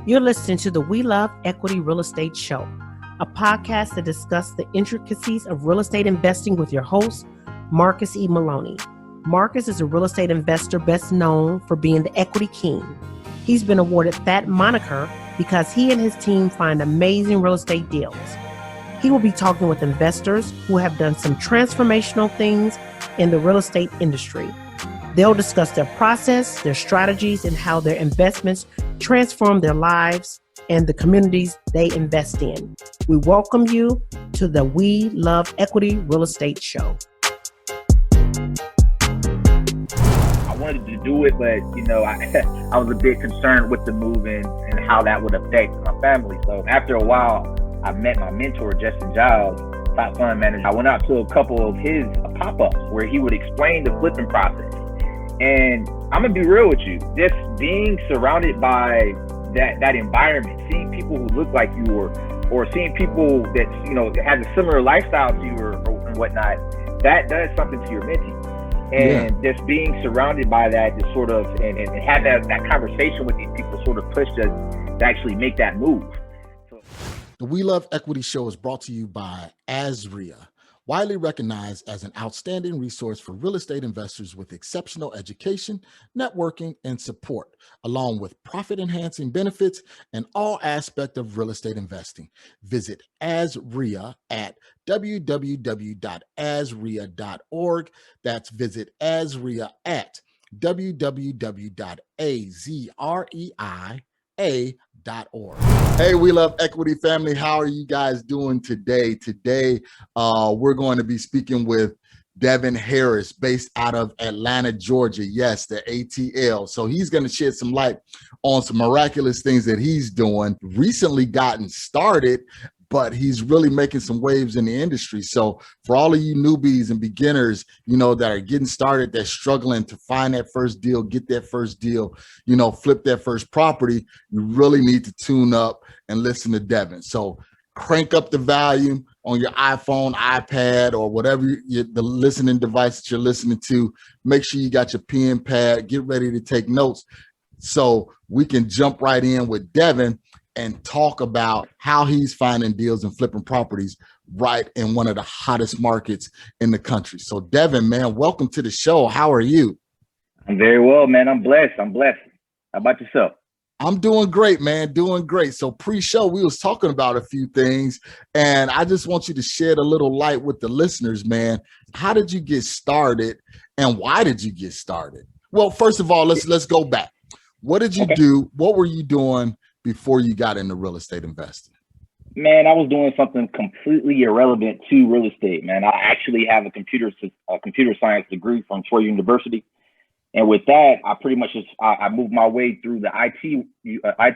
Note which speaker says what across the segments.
Speaker 1: You're listening to the We Love Equity Real Estate Show, a podcast that discusses the intricacies of real estate investing with your host, Marcus E. Maloney. Marcus is a real estate investor best known for being the equity king. He's been awarded that moniker because he and his team find amazing real estate deals. He will be talking with investors who have done some transformational things in the real estate industry. They'll discuss their process, their strategies, and how their investments transform their lives and the communities they invest in. We welcome you to the We Love Equity Real Estate Show.
Speaker 2: I wanted to do it, but I was a bit concerned with the move and how that would affect my family. So after a while, I met my mentor, Justin Giles, top fund manager. I went out to a couple of his pop-ups where he would explain the flipping process. And I'm gonna be real with you, just being surrounded by that environment, seeing people who look like you or seeing people that, has a similar lifestyle to you or whatnot, that does something to your mental. And just being surrounded by that, just sort of, and have that conversation with these people sort of pushed us to actually make that move.
Speaker 3: The We Love Equity Show is brought to you by 𝐓𝐀𝐊𝐄𝐀𝐿𝐿, widely recognized as an outstanding resource for real estate investors with exceptional education, networking, and support, along with profit-enhancing benefits in all aspects of real estate investing. Visit 𝐓𝐀𝐊𝐿𝐿 at www.𝐓𝐀𝐊𝐿𝐿.org. That's visit 𝐓𝐀𝐊𝐿𝐿 at www.𝐓𝐀𝐊𝐿𝐿.org. Hey, We Love Equity family. How are you guys doing today? Today, we're going to be speaking with Devon Harris, based out of Atlanta, Georgia. Yes, the ATL. So he's going to shed some light on some miraculous things that he's doing. Recently gotten started, but he's really making some waves in the industry. So for all of you newbies and beginners, that are getting started, that's struggling to find that first deal, get that first deal, flip that first property, you really need to tune up and listen to Devon. So crank up the volume on your iPhone, iPad, or whatever the listening device that you're listening to. Make sure you got your pen, pad, get ready to take notes so we can jump right in with Devon and talk about how he's finding deals and flipping properties right in one of the hottest markets in the country. So Devon, man, welcome to the show. How are you?
Speaker 2: I'm very well, man. I'm blessed. How about yourself?
Speaker 3: I'm doing great, man. Doing great. So pre-show, we was talking about a few things, and I just want you to shed a little light with the listeners, man. How did you get started, and why did you get started? Well, first of all, let's go back. What did you do? What were you doing before you got into real estate investing?
Speaker 2: Man, I was doing something completely irrelevant to real estate, man. I actually have a computer science degree from Troy University. And with that, I pretty much I moved my way through the IT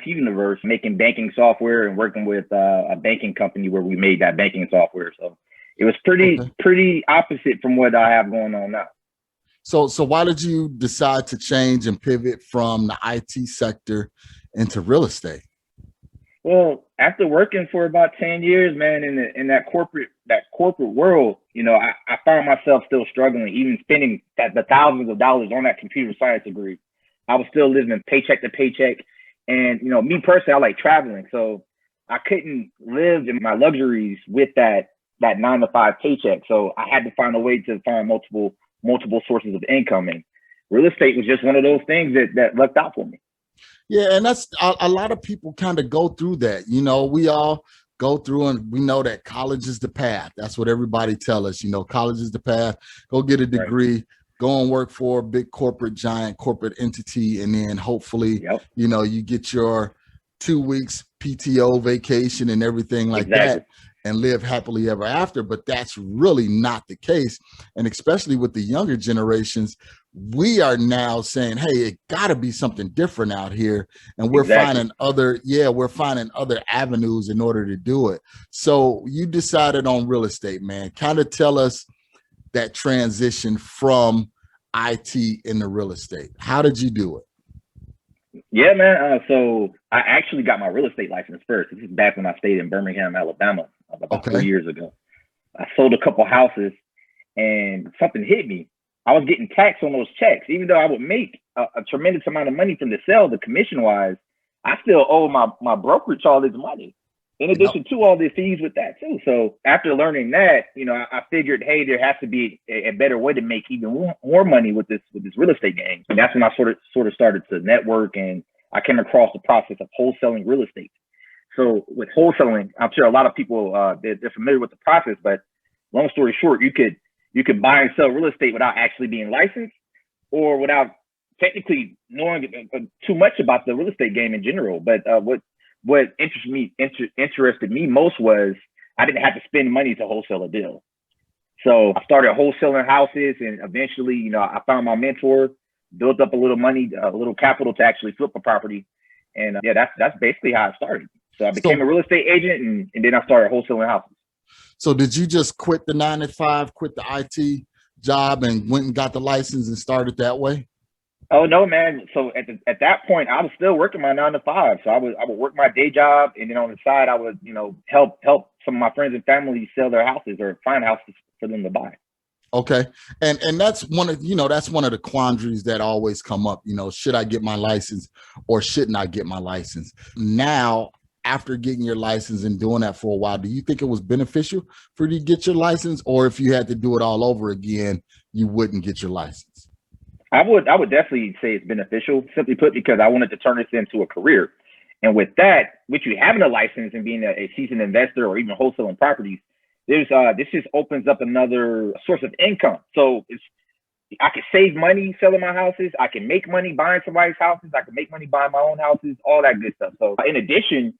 Speaker 2: universe, making banking software and working with a banking company where we made that banking software. So it was pretty opposite from what I have going on now.
Speaker 3: So why did you decide to change and pivot from the IT sector into real estate?
Speaker 2: Well, after working for about 10 years, man, in that corporate world, I found myself still struggling, even spending the thousands of dollars on that computer science degree. I was still living paycheck to paycheck. And, me personally, I like traveling. So I couldn't live in my luxuries with that 9-to-5 paycheck. So I had to find a way to find multiple sources of income. And real estate was just one of those things that lucked out for me.
Speaker 3: Yeah, and that's a lot of people kind of go through that. We all go through, and we know that college is the path. That's what everybody tell us. College is the path. Go get a degree, right. Go and work for a big giant corporate entity, and then hopefully, you get your 2 weeks PTO vacation and everything like that, and live happily ever after. But that's really not the case. And especially with the younger generations, we are now saying, hey, it got to be something different out here. And we're finding other avenues in order to do it. So you decided on real estate, man. Kind of tell us that transition from IT into real estate. How did you do it?
Speaker 2: Yeah, man. So I actually got my real estate license first. This is back when I stayed in Birmingham, Alabama, about 3 years ago. I sold a couple houses and something hit me. I was getting taxed on those checks, even though I would make a tremendous amount of money from the sale, the commission wise. I still owe my brokerage all this money, in addition to all the fees with that too. So after learning that, I figured, hey, there has to be a better way to make even more money with this real estate game. And that's when I sort of started to network, and I came across the process of wholesaling real estate. So with wholesaling, I'm sure a lot of people they're familiar with the process, but long story short, you could buy and sell real estate without actually being licensed, or without technically knowing too much about the real estate game in general. But what interested me most was I didn't have to spend money to wholesale a deal. So I started wholesaling houses, and eventually, I found my mentor, built up a little money, a little capital to actually flip a property. And that's basically how it started. So I became a real estate agent, and then I started wholesaling houses.
Speaker 3: So did you just quit the 9-to-5, quit the IT job, and went and got the license and started that way?
Speaker 2: Oh no, man. So at that point, I was still working my 9-to-5. So I would work my day job, and then on the side, I would help some of my friends and family sell their houses or find houses for them to buy.
Speaker 3: Okay, and that's one of the quandaries that always come up. Should I get my license or shouldn't I get my license? Now, after getting your license and doing that for a while, do you think it was beneficial for you to get your license, or if you had to do it all over again, you wouldn't get your license?
Speaker 2: I would definitely say it's beneficial, simply put, because I wanted to turn this into a career. And with that, with you having a license and being a seasoned investor or even wholesaling properties, this just opens up another source of income. So I can save money selling my houses. I can make money buying somebody's houses. I can make money buying my own houses, all that good stuff. So in addition,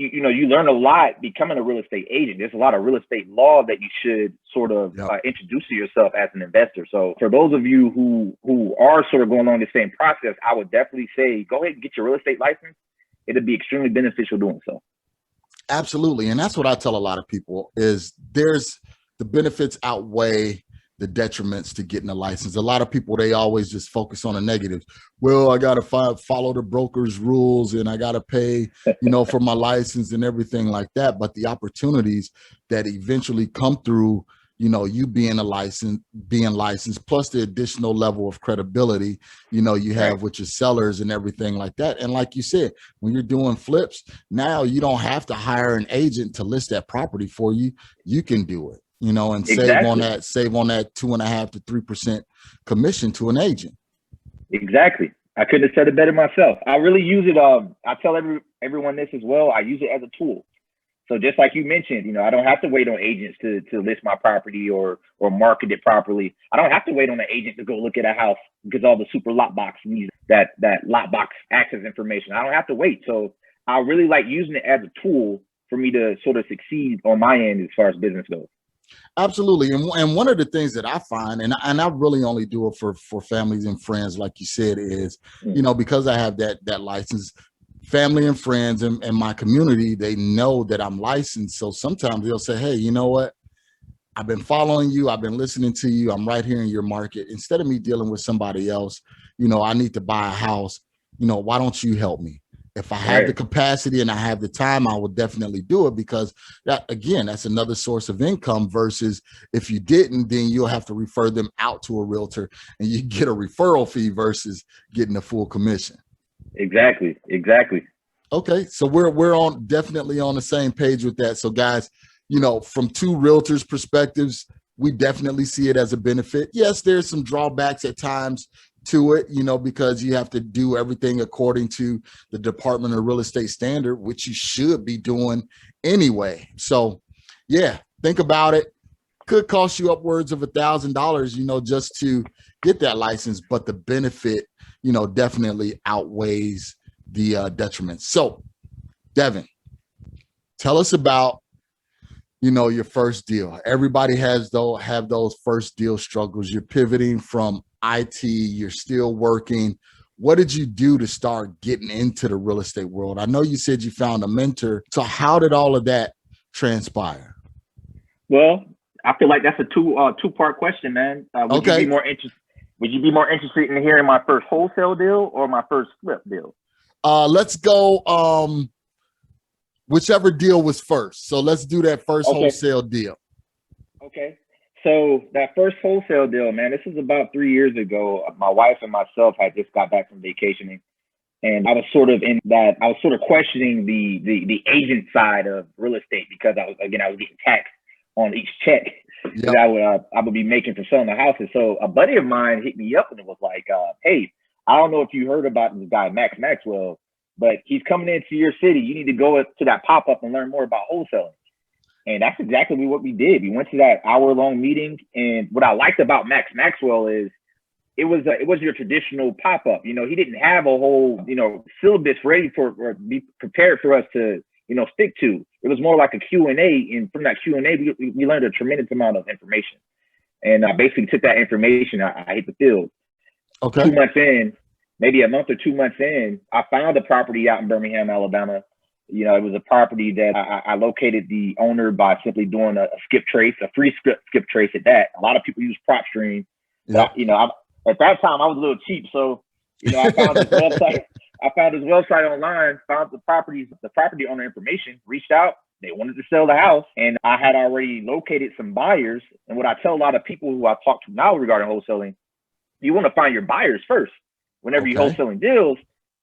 Speaker 2: you learn a lot becoming a real estate agent. There's a lot of real estate law that you should sort of introduce to yourself as an investor. So for those of you who are sort of going along the same process, I would definitely say go ahead and get your real estate license. It'd be extremely beneficial doing so.
Speaker 3: Absolutely. And that's what I tell a lot of people is there's the benefits outweigh the detriments to getting a license. A lot of people, they always just focus on the negatives. Well, I got to follow the broker's rules, and I got to pay, for my license and everything like that. But the opportunities that eventually come through, you being licensed, plus the additional level of credibility, you have with your sellers and everything like that. And like you said, when you're doing flips, now you don't have to hire an agent to list that property for you. You can do it. And save on that 2.5% to 3% commission to an agent. Exactly.
Speaker 2: I couldn't have said it better myself. I really use it. I tell everyone this as well. I use it as a tool. So just like you mentioned, I don't have to wait on agents to list my property or market it properly. I don't have to wait on an agent to go look at a house because all the super lockbox needs that lockbox access information. I don't have to wait. So I really like using it as a tool for me to sort of succeed on my end as far as business goes.
Speaker 3: Absolutely. And one of the things that I find, and I really only do it for families and friends, like you said, is, because I have that license, family and friends and my community, they know that I'm licensed. So sometimes they'll say, hey, you know what? I've been following you. I've been listening to you. I'm right here in your market. Instead of me dealing with somebody else, I need to buy a house. Why don't you help me? If I have the capacity and I have the time, I will definitely do it, because that's another source of income versus if you didn't, then you'll have to refer them out to a realtor and you get a referral fee versus getting a full commission.
Speaker 2: Exactly.
Speaker 3: Okay. So we're definitely on the same page with that. So guys, from two realtors' perspectives, we definitely see it as a benefit. Yes, there's some drawbacks at times to it, because you have to do everything according to the Department of Real Estate standard, which you should be doing anyway. So yeah, think about it. Could cost you upwards of $1,000, just to get that license, but the benefit, definitely outweighs the detriment. So Devon, tell us about, your first deal. Everybody have those first deal struggles. You're pivoting from IT, you're still working. What did you do to start getting into the real estate world? I know you said you found a mentor. So how did all of that transpire?
Speaker 2: Well, I feel like that's a two-part question, man. Would you be more interested in hearing my first wholesale deal or my first flip deal?
Speaker 3: Let's go whichever deal was first. So let's do that first wholesale deal.
Speaker 2: Okay. So that first wholesale deal, man, this was about 3 years ago. My wife and myself had just got back from vacationing, And I was sort of in that, I was sort of questioning the agent side of real estate because I was getting taxed on each check that I would be making for selling the houses. So a buddy of mine hit me up and it was like, hey, I don't know if you heard about this guy, Max Maxwell, but he's coming into your city. You need to go to that pop-up and learn more about wholesaling. And that's exactly what we did. We went to that hour-long meeting. And what I liked about Max Maxwell is it was your traditional pop-up. You know, he didn't have a whole, syllabus ready or be prepared for us to, stick to. It was more like a Q&A. And from that Q&A, we learned a tremendous amount of information. And I basically took that information. I hit the field.
Speaker 3: Okay.
Speaker 2: 2 months in, maybe a month or 2 months in, I found a property out in Birmingham, Alabama. It was a property that I located the owner by simply doing a skip trace, a free skip trace at that. A lot of people use PropStream.
Speaker 3: Yep.
Speaker 2: At that time I was a little cheap. So, I found this website. I found this website online, found the property owner information, reached out. They wanted to sell the house. And I had already located some buyers. And what I tell a lot of people who I talk to now regarding wholesaling, you want to find your buyers first whenever you're wholesaling deals.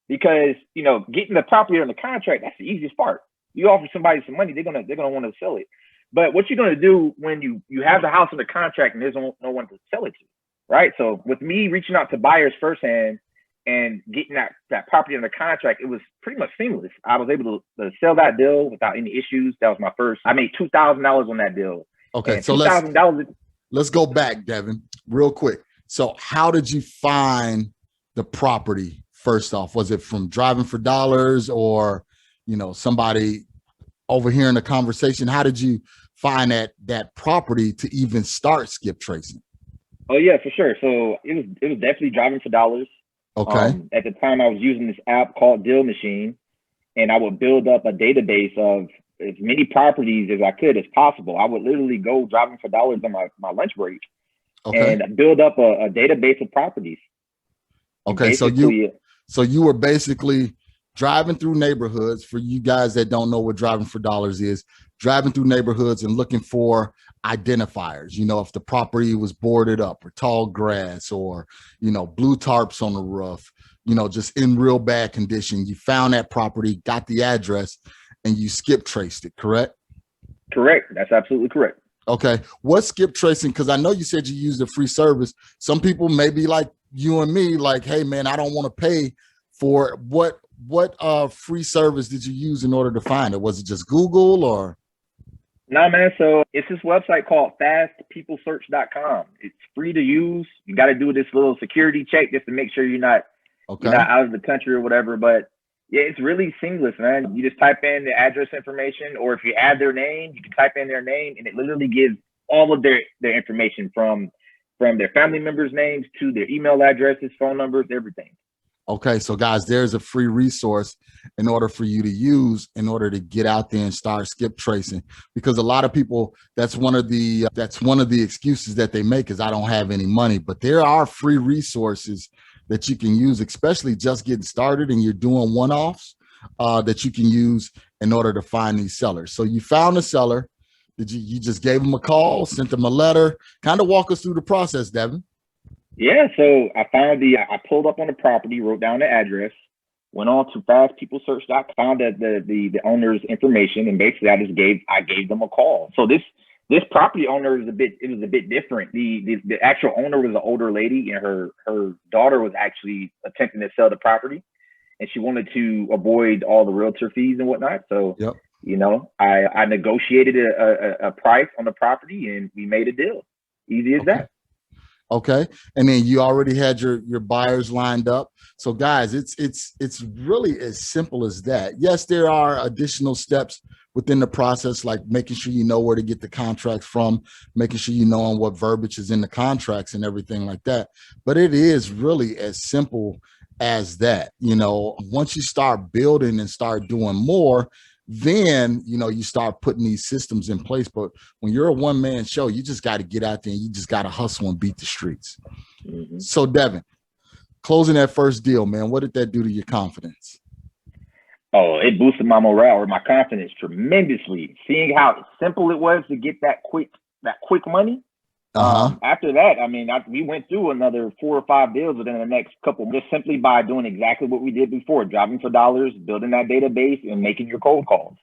Speaker 2: Because, getting the property under contract, that's the easiest part. You offer somebody some money, they're gonna want to sell it. But what you're gonna do when you have the house under contract and there's no one to sell it to, right? So with me reaching out to buyers firsthand and getting that property under contract, it was pretty much seamless. I was able to sell that deal without any issues. That was my first. I made $2,000 on that deal.
Speaker 3: Okay,
Speaker 2: and
Speaker 3: so
Speaker 2: $2,000.
Speaker 3: Let's go back, Devon, real quick. So how did you find the property? First off, was it from driving for dollars or, somebody overhearing the conversation? How did you find that property to even start skip tracing?
Speaker 2: Oh yeah, for sure. So it was definitely driving for dollars.
Speaker 3: Okay.
Speaker 2: At the time I was using this app called Deal Machine, and I would build up a database of as many properties as I could as possible. I would literally go driving for dollars on my lunch break and build up a database of properties.
Speaker 3: Okay. So you were basically driving through neighborhoods. For you guys that don't know what driving for dollars is, driving through neighborhoods and looking for identifiers. If the property was boarded up or tall grass or, blue tarps on the roof, just in real bad condition. You found that property, got the address, and you skip traced it, correct?
Speaker 2: Correct. That's absolutely correct.
Speaker 3: Okay. What's skip tracing? Because I know you said you used a free service. Some people may be like you and me, like, hey man, I don't want to pay for it. What free service did you use in order to find it? Was it just Google or?
Speaker 2: No, man. So it's this website called fastpeoplesearch.com. It's free to use. You got to do this little security check just to make sure you're not out of the country or whatever. But yeah, it's really seamless, man. You just type in the address information, or if you add their name, you can type in their name, and it literally gives all of their information from their family members' names to their email addresses, phone numbers, everything.
Speaker 3: Okay, so guys, there's a free resource in order for you to use in order to get out there and start skip tracing. Because a lot of people, that's one of the excuses that they make is I don't have any money. But there are free resources that you can use, especially just getting started and you're doing one-offs that you can use in order to find these sellers. So you found a seller. Did you just gave them a call, sent them a letter? Kind of walk us through the process, Devon.
Speaker 2: Yeah, so I pulled up on the property, wrote down the address, went on to fastpeoplesearch.com, found the owner's information, and basically I gave them a call. So this property owner was a bit different. The actual owner was an older lady, and her daughter was actually attempting to sell the property, and she wanted to avoid all the realtor fees and whatnot. So
Speaker 3: yep.
Speaker 2: I negotiated a price on the property, and we made a deal. Easy as that.
Speaker 3: Okay. And then you already had your buyers lined up. So guys, it's really as simple as that. Yes, there are additional steps within the process, like making sure you know where to get the contracts from, making sure you know on what verbiage is in the contracts and everything like that. But it is really as simple as that. Once you start building and start doing more, then you start putting these systems in place. But when you're a one-man show, you just got to get out there and you just got to hustle and beat the streets. Mm-hmm. So Devon, closing that first deal, man, what did that do to your confidence?
Speaker 2: Oh, it boosted my morale or my confidence tremendously. Seeing how simple it was to get that quick money, After that, I mean, we went through another 4 or 5 deals within the next couple, just simply by doing exactly what we did before, driving for dollars, building that database, and making your cold calls.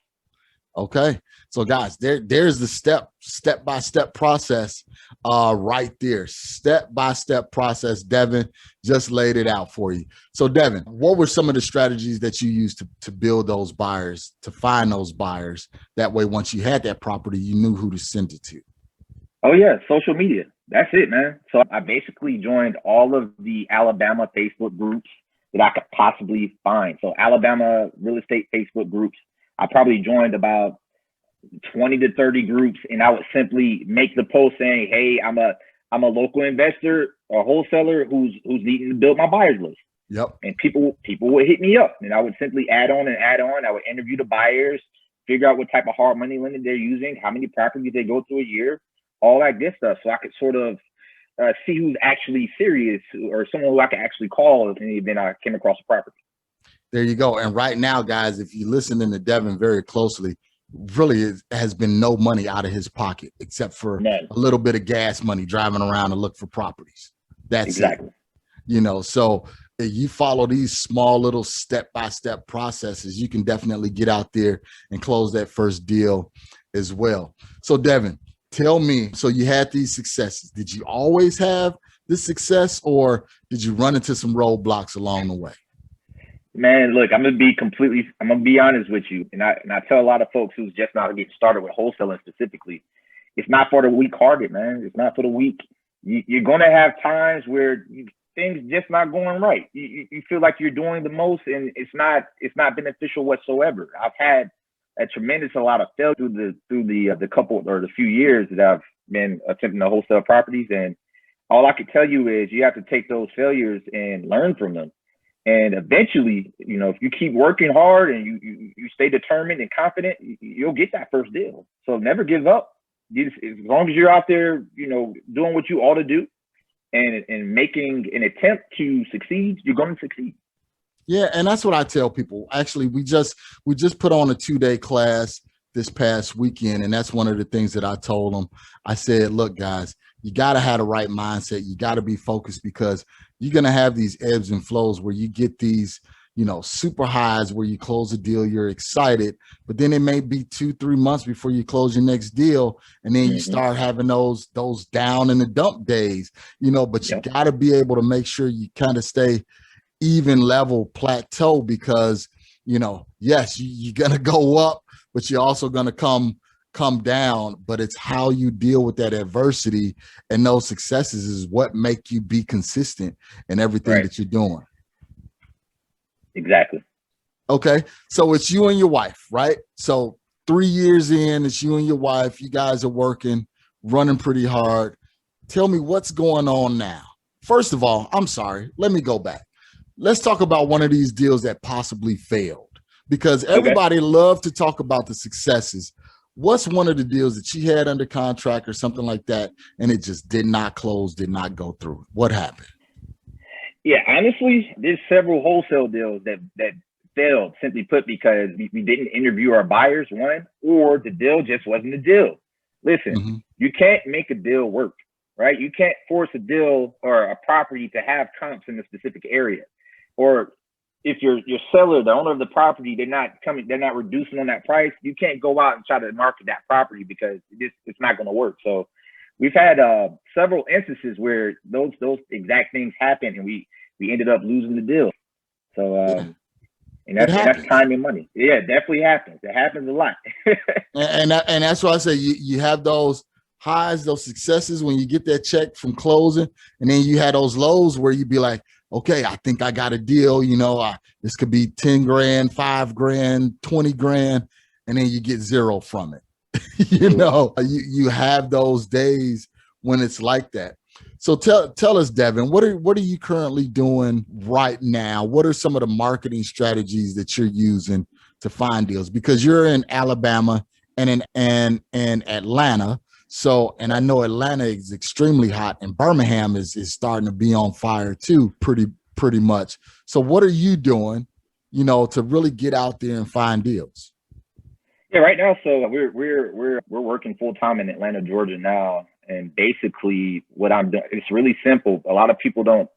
Speaker 3: Okay. So guys, there's the step-by-step process right there. Step-by-step process. Devon just laid it out for you. So Devon, what were some of the strategies that you used to build those buyers, to find those buyers? That way, once you had that property, you knew who to send it to.
Speaker 2: Oh yeah, social media. That's it, man. So I basically joined all of the Alabama Facebook groups that I could possibly find. So Alabama real estate Facebook groups. I probably joined about 20 to 30 groups, and I would simply make the post saying, "Hey, I'm a local investor or wholesaler who's needing to build my buyers list."
Speaker 3: Yep.
Speaker 2: And people would hit me up, and I would simply add on. I would interview the buyers, figure out what type of hard money lending they're using, how many properties they go through a year, all that good stuff, so I could sort of see who's actually serious or someone who I could actually call if in the event I came across a property.
Speaker 3: There you go. And right now, guys, if you're listening to Devon very closely, really it has been no money out of his pocket except for a little bit of gas money driving around to look for properties. That's
Speaker 2: exactly
Speaker 3: it. You know, so if you follow these small little step-by-step processes, you can definitely get out there and close that first deal as well. So Devon, tell me, so you had these successes. Did you always have this success, or did you run into some roadblocks along the way?
Speaker 2: Man, look, I'm gonna be honest with you, and I tell a lot of folks who's just not getting started with wholesaling specifically, it's not for the weak-hearted, man. It's not for the weak. You're gonna have times where things just not going right. You feel like you're doing the most, and it's not beneficial whatsoever. I've had a tremendous amount of failure through the couple or the few years that I've been attempting to wholesale properties, and all I can tell you is you have to take those failures and learn from them. And eventually, you know, if you keep working hard and you stay determined and confident, you'll get that first deal. So never give up. As long as you're out there, you know, doing what you ought to do and making an attempt to succeed, you're going to succeed.
Speaker 3: Yeah, and that's what I tell people. Actually, we just put on a 2-day class this past weekend, and that's one of the things that I told them. I said, look, guys, you got to have the right mindset. You got to be focused, because you're going to have these ebbs and flows where you get these, you know, super highs where you close a deal, you're excited, but then it may be 2-3 months before you close your next deal. And then you start having those down in the dump days, you know, but you got to be able to make sure you kind of stay even level plateau, because, you know, yes, you're going to go up, but you're also going to come down, but it's how you deal with that adversity and those successes is what make you be consistent in everything that you're doing.
Speaker 2: Exactly.
Speaker 3: Okay. So it's you and your wife, right? So 3 years in, it's you and your wife. You guys are working, running pretty hard. Tell me what's going on now. First of all, I'm sorry. Let me go back. Let's talk about one of these deals that possibly failed, because everybody loves to talk about the successes. What's one of the deals that you had under contract or something like that, and it just did not close, did not go through? What happened?
Speaker 2: Yeah, honestly, there's several wholesale deals that failed, simply put, because we didn't interview our buyers, one, or the deal just wasn't a deal. Listen, you can't make a deal work, right? You can't force a deal or a property to have comps in a specific area. Or if your seller, the owner of the property, they're not reducing on that price, you can't go out and try to market that property, because it's not going to work. So we've had several instances where those exact things happen, and we ended up losing the deal. So and that's time and money. Yeah, it definitely happens. It happens a lot.
Speaker 3: and that's why I say you have those highs, those successes when you get that check from closing, and then you had those lows where you'd be like, okay, I think I got a deal, you know, this could be 10 grand, 5 grand, 20 grand, and then you get zero from it. You know, you have those days when it's like that. So tell us, Devon, what are you currently doing right now? What are some of the marketing strategies that you're using to find deals? Because you're in Alabama and in Atlanta. So, and I know Atlanta is extremely hot, and Birmingham is starting to be on fire too, pretty much. So what are you doing, you know, to really get out there and find deals?
Speaker 2: Yeah, right now, so we're working full time in Atlanta, Georgia now. And basically what I'm doing, it's really simple. A lot of people don't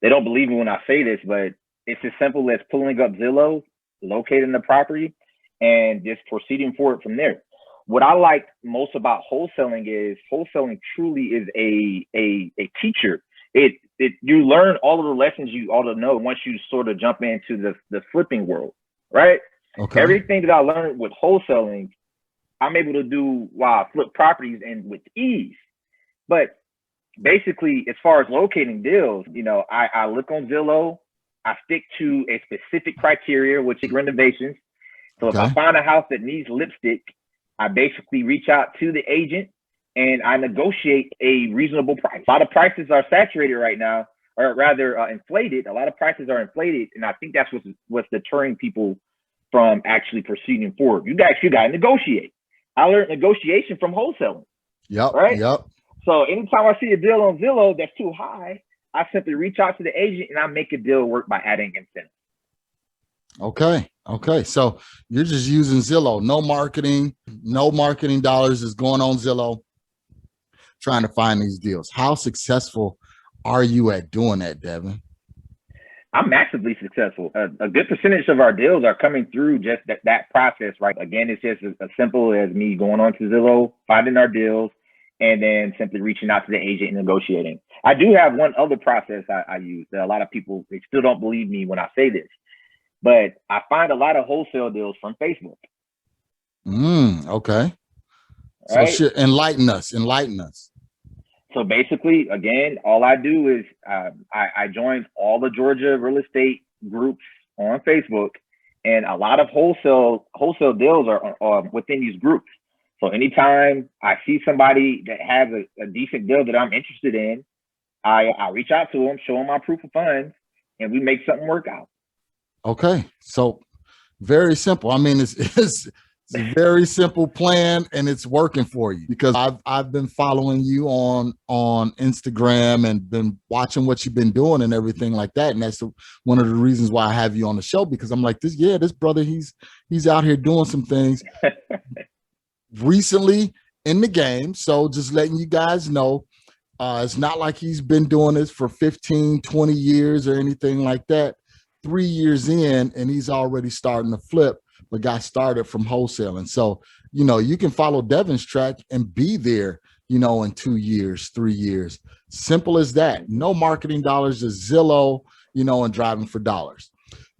Speaker 2: believe me when I say this, but it's as simple as pulling up Zillow, locating the property, and just proceeding forward from there. What I like most about wholesaling is wholesaling truly is a teacher. You learn all of the lessons you ought to know once you sort of jump into the flipping world, right?
Speaker 3: Okay.
Speaker 2: Everything that I learned with wholesaling, I'm able to do while I flip properties and with ease. But basically, as far as locating deals, I look on Zillow, I stick to a specific criteria, which is renovations. So if I find a house that needs lipstick, I basically reach out to the agent and I negotiate a reasonable price. A lot of prices are saturated right now, or rather inflated. A lot of prices are inflated, and I think that's what's deterring people from actually proceeding forward. You got to negotiate. I learned negotiation from wholesaling.
Speaker 3: Yep.
Speaker 2: Right.
Speaker 3: Yep.
Speaker 2: So anytime I see a deal on Zillow that's too high, I simply reach out to the agent and I make a deal work by adding incentives.
Speaker 3: Okay. So you're just using Zillow. No marketing dollars is going on Zillow, trying to find these deals. How successful are you at doing that, Devon?
Speaker 2: I'm massively successful. A good percentage of our deals are coming through just that process, right? Again, it's just as simple as me going on to Zillow, finding our deals, and then simply reaching out to the agent and negotiating. I do have one other process I use that a lot of people, they still don't believe me when I say this, but I find a lot of wholesale deals from Facebook.
Speaker 3: Okay.
Speaker 2: Right?
Speaker 3: So enlighten us.
Speaker 2: So basically, again, all I do is I join all the Georgia real estate groups on Facebook, and a lot of wholesale deals are within these groups. So anytime I see somebody that has a decent deal that I'm interested in, I reach out to them, show them my proof of funds, and we make something work out. Okay,
Speaker 3: so very simple. I mean, it's a very simple plan, and it's working for you, because I've been following you on Instagram and been watching what you've been doing and everything like that. And that's one of the reasons why I have you on the show, because I'm like, this brother, he's out here doing some things recently in the game. So just letting you guys know, it's not like he's been doing this for 15, 20 years or anything like that. 3 years in, and he's already starting to flip, but got started from wholesaling. So, you can follow Devon's track and be there, in 2 years, 3 years. Simple as that. No marketing dollars, just Zillow, and driving for dollars.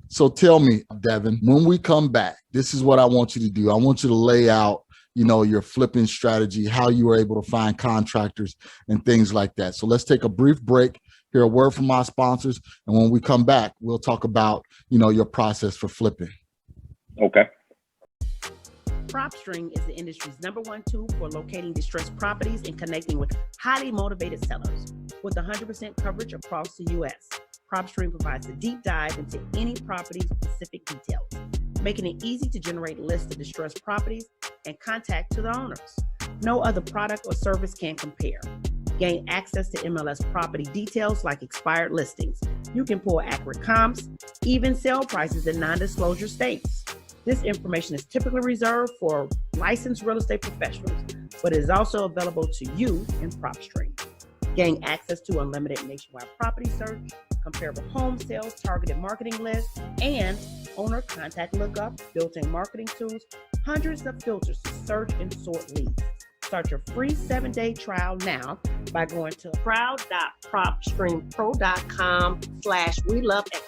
Speaker 3: So tell me, Devon, when we come back, this is what I want you to do. I want you to lay out, your flipping strategy, how you were able to find contractors and things like that. So let's take a brief break, hear a word from our sponsors. And when we come back, we'll talk about, your process for flipping.
Speaker 2: Okay.
Speaker 1: PropStream is the industry's #1 tool for locating distressed properties and connecting with highly motivated sellers. With 100% coverage across the U.S., PropStream provides a deep dive into any property's specific details, making it easy to generate lists of distressed properties and contact to the owners. No other product or service can compare. Gain access to MLS property details like expired listings. You can pull accurate comps, even sale prices in non-disclosure states. This information is typically reserved for licensed real estate professionals, but it is also available to you in PropStream. Gain access to unlimited nationwide property search, comparable home sales, targeted marketing lists, and owner contact lookup, built-in marketing tools, hundreds of filters to search and sort leads. Start your free 7-day trial now by going to proud.propstreampro.com/WeLoveEquity.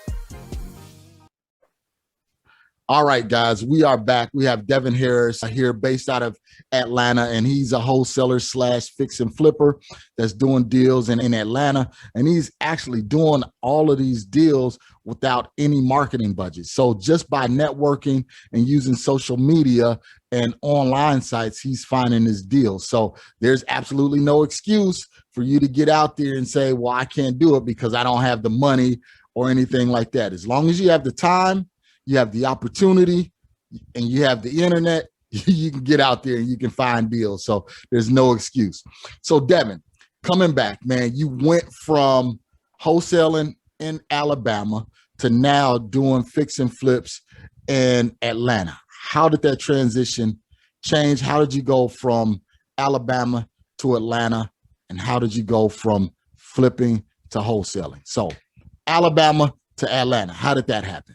Speaker 3: All right, guys, we are back. We have Devon Harris here based out of Atlanta, and he's a wholesaler / fix and flipper that's doing deals in Atlanta. And he's actually doing all of these deals without any marketing budget. So just by networking and using social media and online sites, he's finding his deals. So there's absolutely no excuse for you to get out there and say, well, I can't do it because I don't have the money or anything like that. As long as you have the time, you have the opportunity, and you have the internet, you can get out there and you can find deals. So there's no excuse. So Devon, coming back, man, you went from wholesaling in Alabama to now doing fix and flips in Atlanta. How did that transition change? How did you go from Alabama to Atlanta? and how did you go from flipping to wholesaling? So Alabama to Atlanta, how did that happen?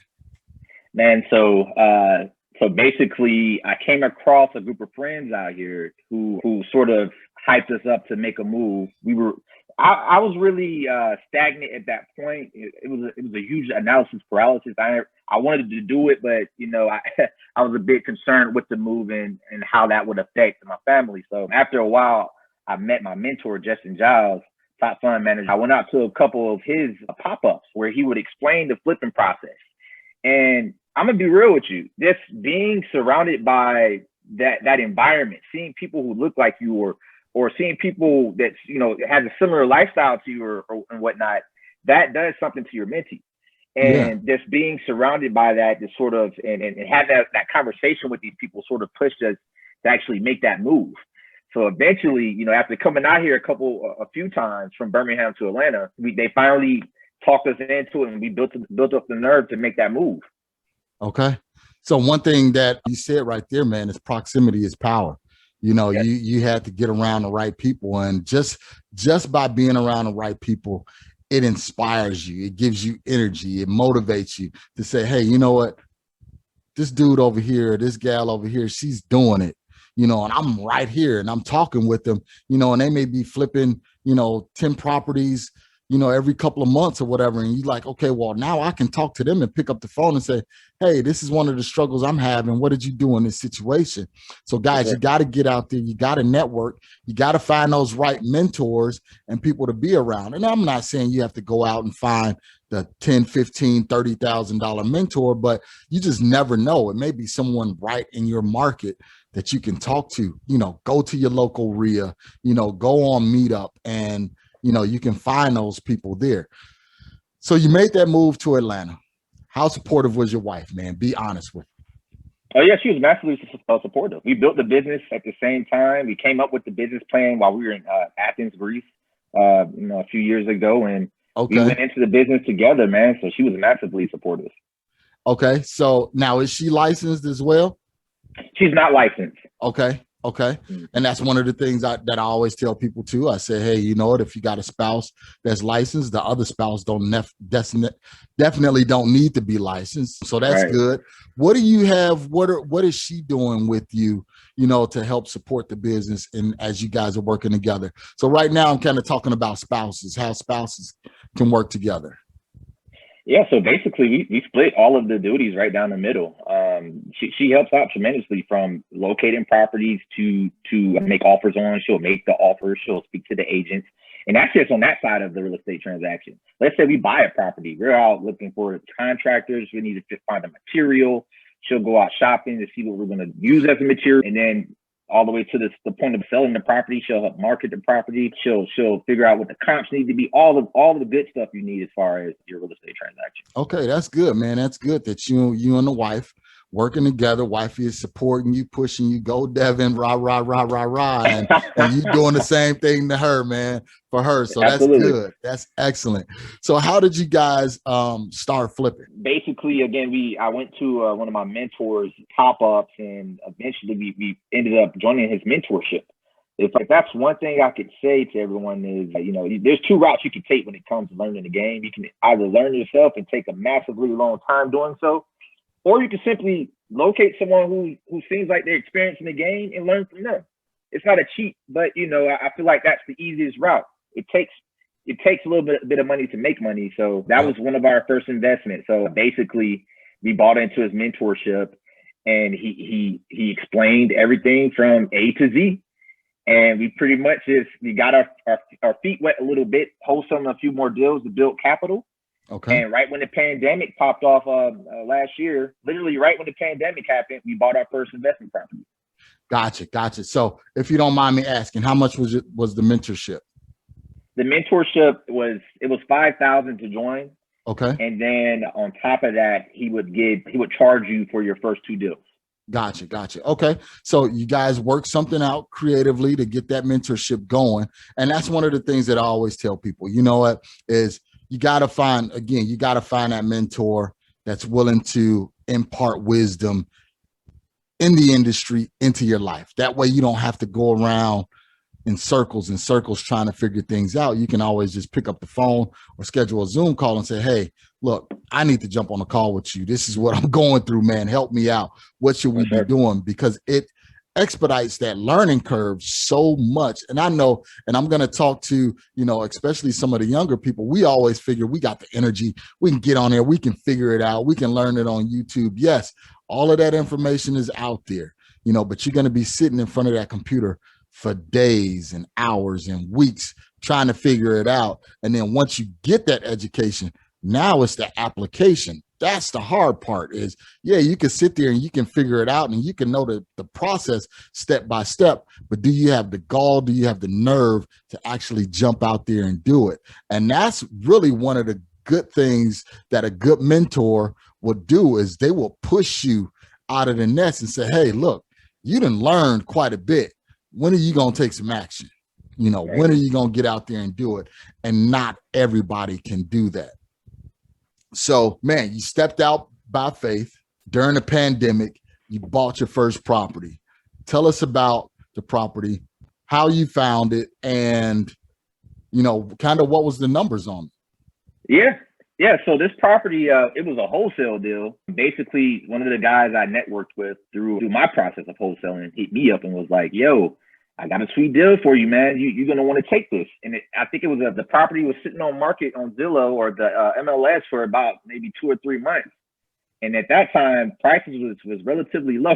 Speaker 2: Man, so basically I came across a group of friends out here who sort of hyped us up to make a move. I was really stagnant at that point. It was a huge analysis paralysis. I wanted to do it, but I was a bit concerned with the move and how that would affect my family. So after a while, I met my mentor, Justin Giles, top fund manager. I went out to a couple of his pop-ups where he would explain the flipping process. And I'm gonna be real with you. Just being surrounded by that environment, seeing people who look like you, or seeing people that has a similar lifestyle to you, or and whatnot, that does something to your mentee. And just being surrounded by that, just sort of and have that conversation with these people, sort of pushed us to actually make that move. So eventually, after coming out here a few times from Birmingham to Atlanta, they finally talked us into it, and we built up the nerve to make that move.
Speaker 3: Okay. So one thing that you said right there, man, is proximity is power. Yes. You had to get around the right people, and just by being around the right people, it inspires you. It gives you energy. It motivates you to say, hey, you know what? This dude over here, this gal over here, she's doing it, and I'm right here and I'm talking with them, and they may be flipping, 10 properties, every couple of months or whatever. And you're like, okay, well, now I can talk to them and pick up the phone and say, hey, this is one of the struggles I'm having. What did you do in this situation? So guys, you got to get out there. You got to network. You got to find those right mentors and people to be around. And I'm not saying you have to go out and find the $10, $15, $30,000 mentor, but you just never know. It may be someone right in your market that you can talk to, go to your local RIA, go on Meetup, and you can find those people there. So you made that move to Atlanta. How supportive was your wife, man? Be honest with me.
Speaker 2: Oh yeah, she was massively supportive. We built the business at the same time. We came up with the business plan while we were in Athens, Greece, a few years ago, and we went into the business together, man. So she was massively supportive.
Speaker 3: Okay, so now is she licensed as well?
Speaker 2: She's not licensed.
Speaker 3: Okay. And that's one of the things that I always tell people too. I say, hey, you know what? If you got a spouse that's licensed, the other spouse definitely don't need to be licensed. So that's good. What do you have? What is she doing with you, to help support the business and as you guys are working together? So right now I'm kind of talking about spouses, how spouses can work together.
Speaker 2: Yeah, so basically we split all of the duties right down the middle. She helps out tremendously, from locating properties to make offers on. She'll make the offers. She'll speak to the agents. And that's just on that side of the real estate transaction. Let's say we buy a property. We're out looking for contractors. We need to just find the material. She'll go out shopping to see what we're going to use as a material. And then all the way to the point of selling the property, she'll help market the property. She'll figure out what the comps need to be, all of the good stuff you need as far as your real estate transaction.
Speaker 3: Okay, that's good, man. That's good that you and the wife working together. Wifey is supporting you, pushing you. Go Devon, rah, rah, rah, rah, rah. And you doing the same thing to her, man, for her. So Absolutely. That's good. That's excellent. So how did you guys start flipping?
Speaker 2: Basically, again, I went to one of my mentors' pop-ups, and eventually we ended up joining his mentorship. If that's one thing I could say to everyone is, there's two routes you can take when it comes to learning the game. You can either learn yourself and take a massively long time doing so, or you can simply locate someone who seems like they're experienced in the game and learn from them. It's not a cheat, but I feel like that's the easiest route. It takes a little bit of money to make money. So that was one of our first investments. So basically we bought into his mentorship, and he explained everything from A to Z. And we pretty much we got our feet wet a little bit, wholesaling a few more deals to build capital. Okay. And right when the pandemic popped off last year, literally right when the pandemic happened, we bought our first investment property.
Speaker 3: Gotcha. So if you don't mind me asking, how much was the mentorship?
Speaker 2: The mentorship was $5,000 to join.
Speaker 3: Okay.
Speaker 2: And then on top of that, he would charge you for your first 2 deals.
Speaker 3: Gotcha. Okay. So you guys work something out creatively to get that mentorship going. And that's one of the things that I always tell people, is you got to find that mentor that's willing to impart wisdom in the industry into your life. That way you don't have to go around in circles and circles trying to figure things out, you can always just pick up the phone or schedule a Zoom call and say, hey, look, I need to jump on a call with you. This is what I'm going through, man. Help me out. What should we be doing? Because it expedites that learning curve so much. And I know, and I'm going to talk to, especially some of the younger people, we always figure we got the energy. We can get on there. We can figure it out. We can learn it on YouTube. Yes, all of that information is out there, but you're going to be sitting in front of that computer for days and hours and weeks trying to figure it out. And then once you get that education, now it's the application. That's the hard part is, yeah, you can sit there and you can figure it out and you can know the process step by step, but do you have the gall? Do you have the nerve to actually jump out there and do it? And that's really one of the good things that a good mentor will do is they will push you out of the nest and say, hey, look, you done learned quite a bit. When are you going to take some action? When are you going to get out there and do it? And not everybody can do that. So, man, you stepped out by faith during the pandemic. You bought your first property. Tell us about the property, how you found it, and, kind of what was the numbers on
Speaker 2: it? Yeah. So this property, it was a wholesale deal. Basically, one of the guys I networked with through my process of wholesaling hit me up and was like, yo, I got a sweet deal for you, man. You're going to want to take this. And I think it was the property was sitting on market on Zillow or the MLS for about maybe 2 or 3 months. And at that time, prices was relatively low.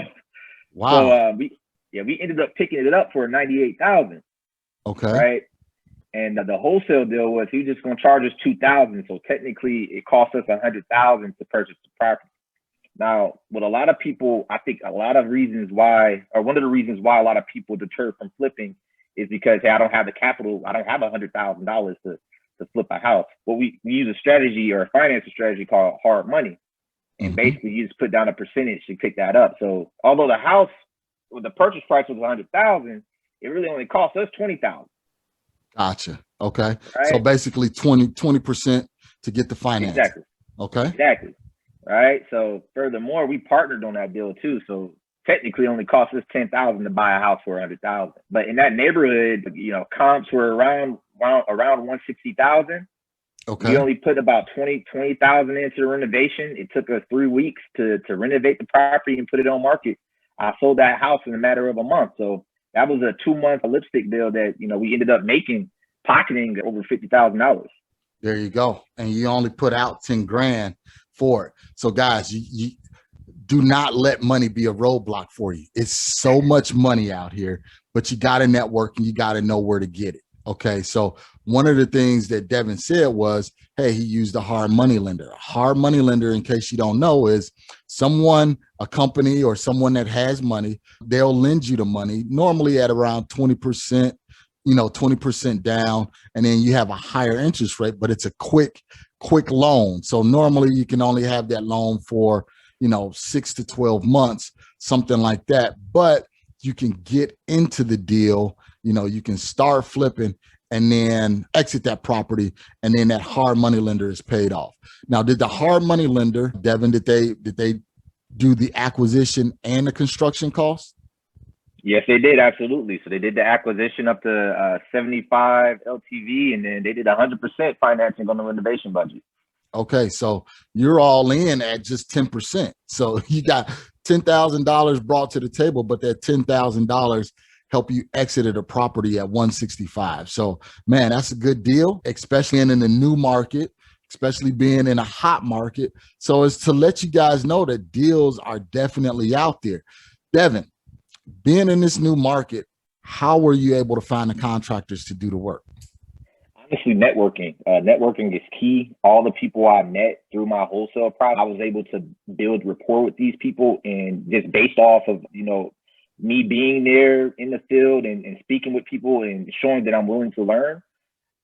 Speaker 3: Wow.
Speaker 2: So we ended up picking it up for $98,000.
Speaker 3: Okay.
Speaker 2: Right. And the wholesale deal was he was just going to charge us $2,000. So technically, it cost us $100,000 to purchase the property. Now, with a lot of people, I think a lot of reasons why, or one of the reasons why a lot of people deter from flipping is because, hey, I don't have the capital. I don't have $100,000 to flip a house. Well, we use a strategy or a financing strategy called hard money. And basically, you just put down a percentage to pick that up. So although the house, the purchase price was $100,000, it really only cost us $20,000.
Speaker 3: Gotcha. Okay.
Speaker 2: Right?
Speaker 3: So basically 20% to get the finance.
Speaker 2: Exactly.
Speaker 3: Okay.
Speaker 2: Exactly. Right. So furthermore, we partnered on that deal too. So technically only cost us $10,000 to buy a house for $100,000. But in that neighborhood, comps were around 160,000.
Speaker 3: Okay.
Speaker 2: We only put about 20,000 into the renovation. It took us 3 weeks to renovate the property and put it on market. I sold that house in a matter of a month. So that was a 2-month lipstick deal that, we ended up pocketing over $50,000.
Speaker 3: There you go. And you only put out 10 grand for it. So guys, you do not let money be a roadblock for you. It's so much money out here, but you got to network and you got to know where to get it. Okay. So one of the things that Devon said was, hey, he used a hard money lender. A hard money lender, in case you don't know, is a company or someone that has money. They'll lend you the money normally at around 20%, 20% down, and then you have a higher interest rate, but it's a quick loan. So normally you can only have that loan for, 6 to 12 months, something like that. But you can get into the deal, you can start flipping and then exit that property, and then that hard money lender is paid off. Now, did the hard money lender, Devon, did they do the acquisition and the construction costs?
Speaker 2: Yes, they did. Absolutely. So they did the acquisition up to 75 LTV, and then they did 100% financing on the renovation budget.
Speaker 3: Okay. So you're all in at just 10%. So you got $10,000 brought to the table, but that $10,000 help you exit a property at 165. So man, that's a good deal, especially in the new market, especially being in a hot market. So it's to let you guys know that deals are definitely out there. Devon, being in this new market, how were you able to find the contractors to do the work?
Speaker 2: Honestly, networking. Networking is key. All the people I met through my wholesale process, I was able to build rapport with these people, and just based off of, me being there in the field and speaking with people and showing that I'm willing to learn,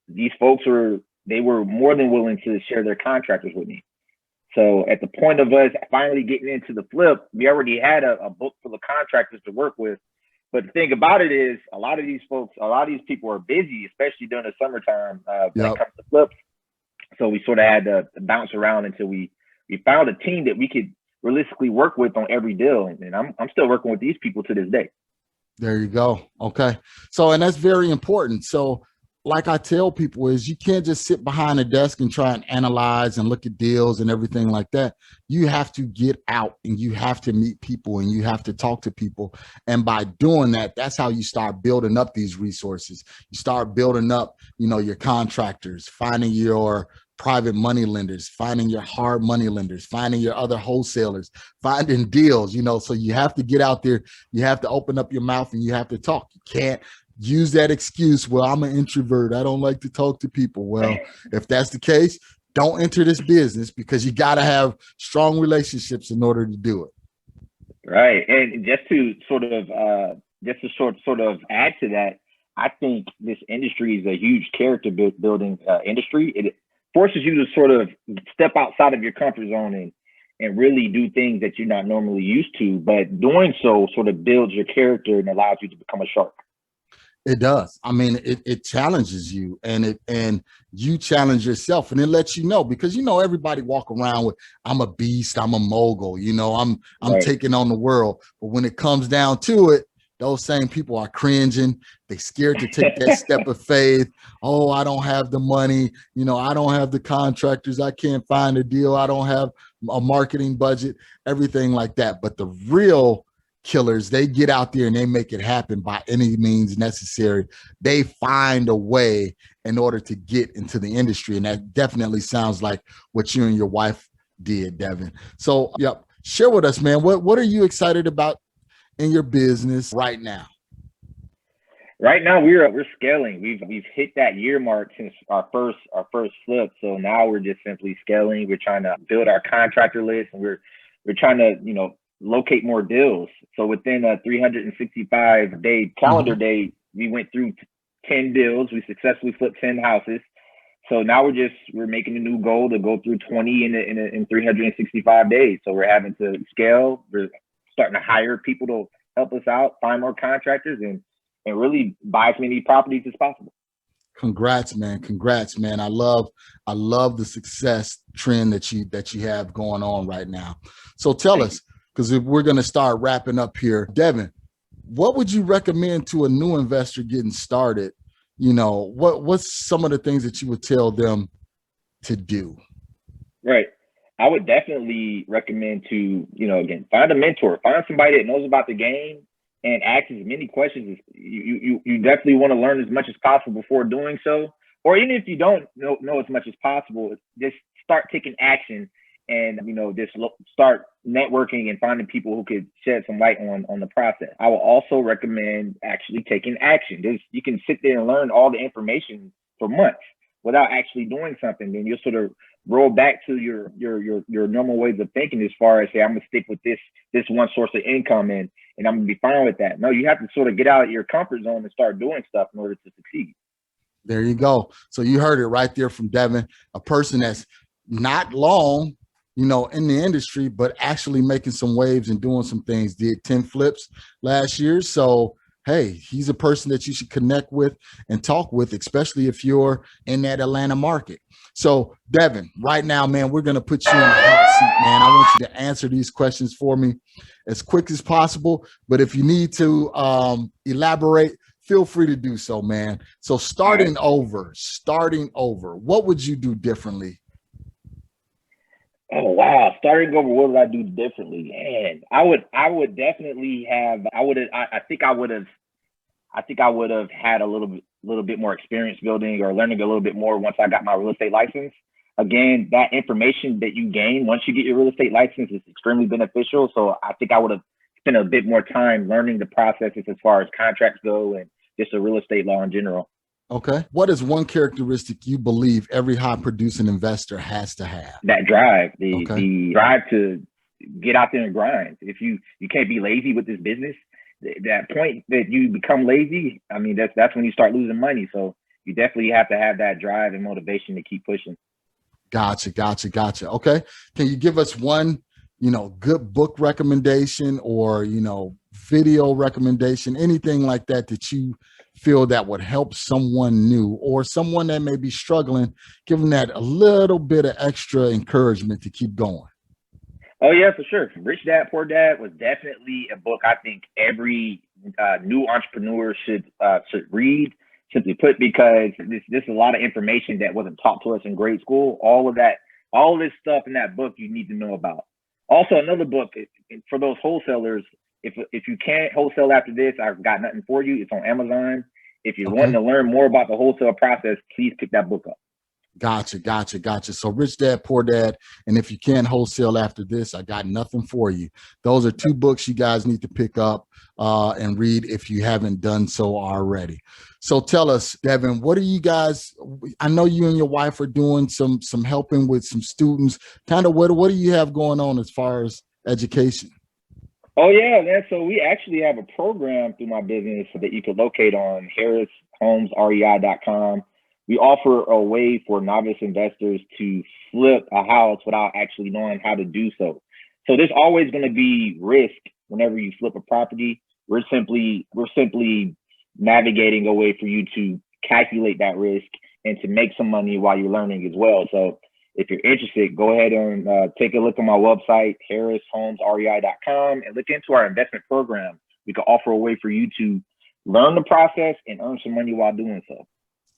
Speaker 2: these folks were more than willing to share their contractors with me. So at the point of us finally getting into the flip, we already had a book full of contractors to work with. But the thing about it is a lot of these people are busy, especially during the summertime when it comes to flips. So we sort of had to bounce around until we found a team that we could realistically work with on every deal. And I'm still working with these people to this day.
Speaker 3: There you go. Okay. So, and that's very important. So, like I tell people is you can't just sit behind a desk and try and analyze and look at deals and everything like that. You have to get out and you have to meet people and you have to talk to people. And by doing that, that's how you start building up these resources. You start building up, your contractors, finding your private money lenders, finding your hard money lenders, finding your other wholesalers, finding deals, so you have to get out there. You have to open up your mouth and you have to talk. You can't use that excuse, well, I'm an introvert, I don't like to talk to people. Well, if that's the case, don't enter this business, because you got to have strong relationships in order to do it.
Speaker 2: Right. And just to sort of add to that, I think this industry is a huge character building industry. It forces you to sort of step outside of your comfort zone and really do things that you're not normally used to, but doing so sort of builds your character and allows you to become a shark.
Speaker 3: It does. I mean, it challenges you, and you challenge yourself, and it lets you know, because everybody walk around with, I'm a beast, I'm a mogul, I'm
Speaker 2: Right.
Speaker 3: taking on the world. But when it comes down to it, those same people are cringing. They're scared to take that step of faith. Oh, I don't have the money. I don't have the contractors. I can't find a deal. I don't have a marketing budget, everything like that. But the real killers, they get out there and they make it happen by any means necessary. They find a way in order to get into the industry. And that definitely sounds like what you and your wife did, Devon. So, yep, share with us, man. What are you excited about in your business right now?
Speaker 2: Right now, we're scaling. We've hit that year mark since our first flip. So now we're just simply scaling. We're trying to build our contractor list, and we're trying to locate more deals. So within a 365-day calendar day, we went through 10 deals. We successfully flipped 10 houses. So now we're making a new goal to go through 20 in 365 days. So we're having to scale. We're starting to hire people to help us out, find more contractors, and really buy as many properties as possible.
Speaker 3: Congrats, man. Congrats, man. I love the success trend that you have going on right now. So tell us, because if we're going to start wrapping up here, Devon, what would you recommend to a new investor getting started? What's some of the things that you would tell them to do?
Speaker 2: Right. I would definitely recommend to, again, find a mentor, find somebody that knows about the game, and ask as many questions as you definitely want to learn as much as possible before doing so. Or even if you don't know as much as possible, just start taking action and, just start networking and finding people who could shed some light on the process. I will also recommend actually taking action. You can sit there and learn all the information for months without actually doing something. Then you'll sort of roll back to your normal ways of thinking, as far as, say, I'm gonna stick with this one source of income and I'm gonna be fine with that. No, you have to sort of get out of your comfort zone and start doing stuff in order to succeed.
Speaker 3: There you go. So you heard it right there from Devon, a person that's not long, in the industry, but actually making some waves and doing some things. Did 10 flips last year. So, hey, he's a person that you should connect with and talk with, especially if you're in that Atlanta market. So, Devon, right now, man, we're going to put you in the hot seat, man. I want you to answer these questions for me as quick as possible. But if you need to elaborate, feel free to do so, man. So starting over, what would you do differently?
Speaker 2: Oh, wow. Starting over, what would I do differently? Man, I would definitely have, I think I would have had a little bit more experience building or learning a little bit more once I got my real estate license. Again, that information that you gain once you get your real estate license is extremely beneficial. So I think I would have spent a bit more time learning the processes as far as contracts go and just the real estate law in general.
Speaker 3: Okay. What is one characteristic you believe every high producing investor has to have?
Speaker 2: That drive, the drive to get out there and grind. If you can't be lazy with this business, that point that you become lazy, I mean, that's when you start losing money. So you definitely have to have that drive and motivation to keep pushing.
Speaker 3: Gotcha. Okay. Can you give us one, good book recommendation or, video recommendation, anything like that you feel that would help someone new or someone that may be struggling, give them that a little bit of extra encouragement to keep going?
Speaker 2: Oh yeah, for sure. Rich Dad Poor Dad was definitely a book I think every new entrepreneur should read. Simply put, because this is a lot of information that wasn't taught to us in grade school. All of that, all of this stuff in that book you need to know about. Also, another book for those wholesalers. If you can't wholesale after this, I've got nothing for you. It's on Amazon. If you're wanting to learn more about the wholesale process, please pick that book up.
Speaker 3: Gotcha. So Rich Dad, Poor Dad, and If You Can't Wholesale After This, I Got Nothing For You. Those are two books you guys need to pick up and read if you haven't done so already. So tell us, Devon, what are you guys, I know you and your wife are doing some helping with some students. Kind of what do you have going on as far as education?
Speaker 2: Oh yeah, man. So we actually have a program through my business that you can locate on harrishomesrei.com. We offer a way for novice investors to flip a house without actually knowing how to do so. So there's always going to be risk whenever you flip a property. We're simply navigating a way for you to calculate that risk and to make some money while you're learning as well. So if you're interested, go ahead and take a look at my website, harrishomesrei.com, and look into our investment program. We can offer a way for you to learn the process and earn some money while doing so.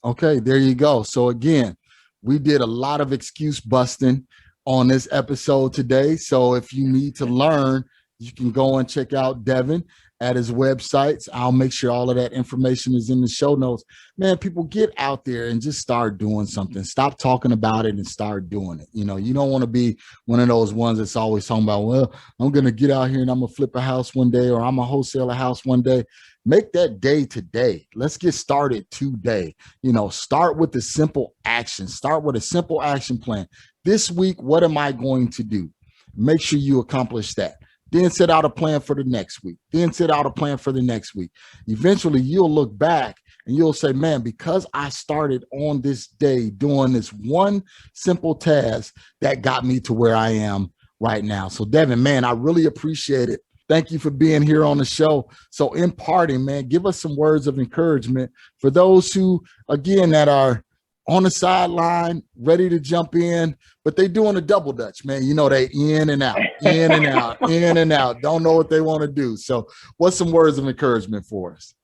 Speaker 3: Okay, there you go. So again, we did a lot of excuse busting on this episode today. So if you need to learn, you can go and check out Devon at his websites. I'll make sure all of that information is in the show notes. Man, people, get out there and just start doing something. Stop talking about it and start doing it. You know, you don't want to be one of those ones that's always talking about, well, I'm going to get out here and I'm going to flip a house one day, or I'm going to wholesale a house one day. Make that day today. Let's get started today. You know, start with the simple action. Start with a simple action plan. This week, what am I going to do? Make sure you accomplish that. Then set out a plan for the next week. Then set out a plan for the next week. Eventually, you'll look back and you'll say, man, because I started on this day doing this one simple task, that got me to where I am right now. So Devon, man, I really appreciate it. Thank you for being here on the show. So in parting, man, give us some words of encouragement for those who, again, that are on the sideline, ready to jump in, but they doing a double dutch, man. You know, they in and out, in and out, in and out. Don't know what they want to do. So what's some words of encouragement for us?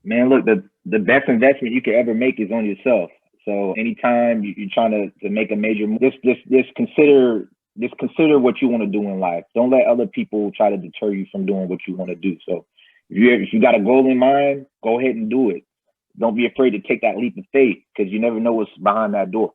Speaker 2: Man, look, the best investment you could ever make is on yourself. So anytime you're trying to make a major move, just consider what you want to do in life. Don't let other people try to deter you from doing what you want to do. So if you got a goal in mind, go ahead and do it. Don't be afraid to take that leap of faith, because you never know what's behind that door.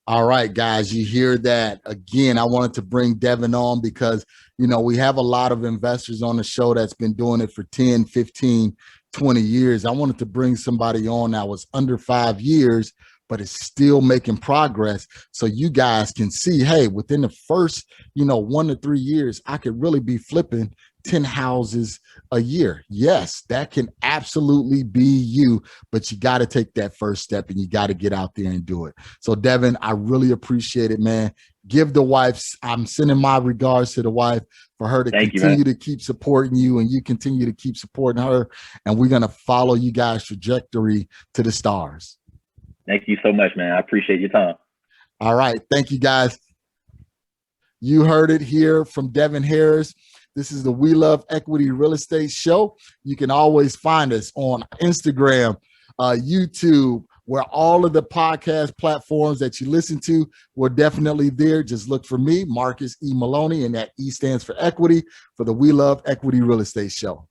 Speaker 3: All right, guys, you hear that. Again, I wanted to bring Devon on because, you know, we have a lot of investors on the show that's been doing it for 10, 15, 20 years. I wanted to bring somebody on that was under 5 years, but is still making progress. So you guys can see, hey, within the first, 1 to 3 years, I could really be flipping 10 houses a year. Yes, that can absolutely be you, but you got to take that first step and you got to get out there and do it. So Devon, I really appreciate it, man. Give the wife, I'm sending my regards to the wife for her to continue to keep supporting you, and you continue to keep supporting her. And we're going to follow you guys' trajectory to the stars.
Speaker 2: Thank you so much, man. I appreciate your time.
Speaker 3: All right. Thank you, guys. You heard it here from Devon Harris. This is the We Love Equity Real Estate Show. You can always find us on Instagram, YouTube, where all of the podcast platforms that you listen to, we're definitely there. Just look for me, Marcus E. Maloney, and that E stands for equity, for the We Love Equity Real Estate Show.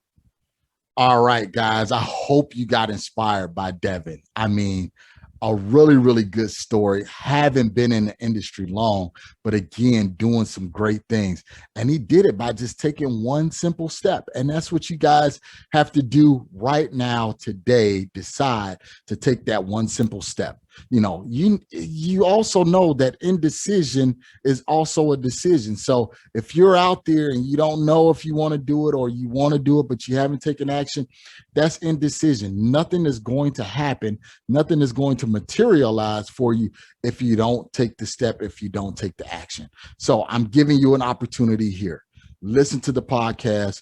Speaker 3: All right, guys, I hope you got inspired by Devon. I mean, a really, really good story. Haven't been in the industry long, but again, doing some great things. And he did it by just taking one simple step. And that's what you guys have to do right now, today. Decide to take that one simple step. You also know that indecision is also a decision. So if you're out there and you don't know if you want to do it, or you want to do it, but you haven't taken action, that's indecision. Nothing is going to happen. Nothing is going to materialize for you if you don't take the step, if you don't take the action. So I'm giving you an opportunity here. listen to the podcast,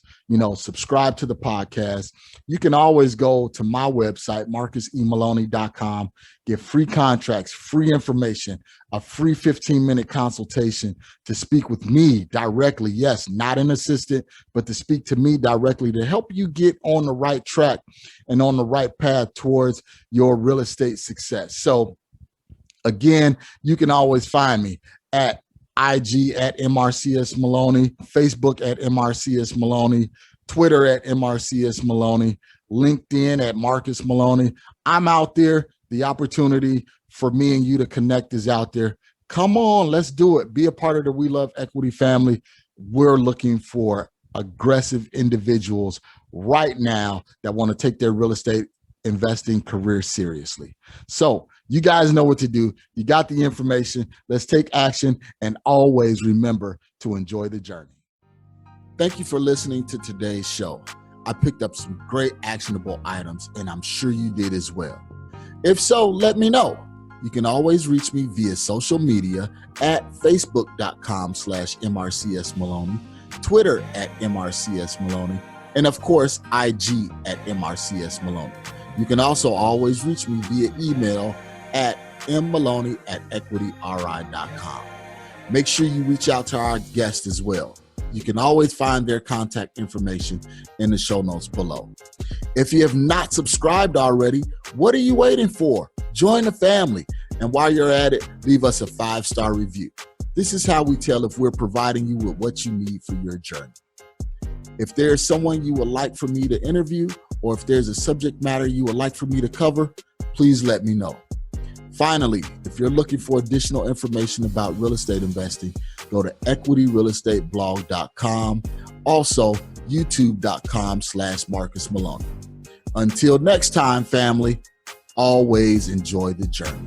Speaker 3: subscribe to the podcast. You can always go to my website, marcusEmaloney.com, get free contracts, free information, a free 15-minute consultation to speak with me directly. Yes, not an assistant, but to speak to me directly to help you get on the right track and on the right path towards your real estate success. So again, you can always find me at IG at MRCS Maloney, Facebook at MRCS Maloney, Twitter at MRCS Maloney, LinkedIn at Marcus Maloney. I'm out there. The opportunity for me and you to connect is out there. Come on, let's do it. Be a part of the We Love Equity family. We're looking for aggressive individuals right now that want to take their real estate investing career seriously. So you guys know what to do. You got the information. Let's take action, and always remember to enjoy the journey. Thank you for listening to today's show. I picked up some great actionable items, and I'm sure you did as well. If so, let me know. You can always reach me via social media at facebook.com/MRCS Maloney, Twitter at MRCS Maloney, and of course, IG at MRCS Maloney. You can also always reach me via email at mmaloney@equityri.com. Make sure you reach out to our guest as well. You can always find their contact information in the show notes below. If you have not subscribed already, what are you waiting for? Join the family. And while you're at it, leave us a 5-star review. This is how we tell if we're providing you with what you need for your journey. If there's someone you would like for me to interview, or if there's a subject matter you would like for me to cover, please let me know. Finally, if you're looking for additional information about real estate investing, go to equityrealestateblog.com. Also, youtube.com/Marcus Maloney. Until next time, family, always enjoy the journey.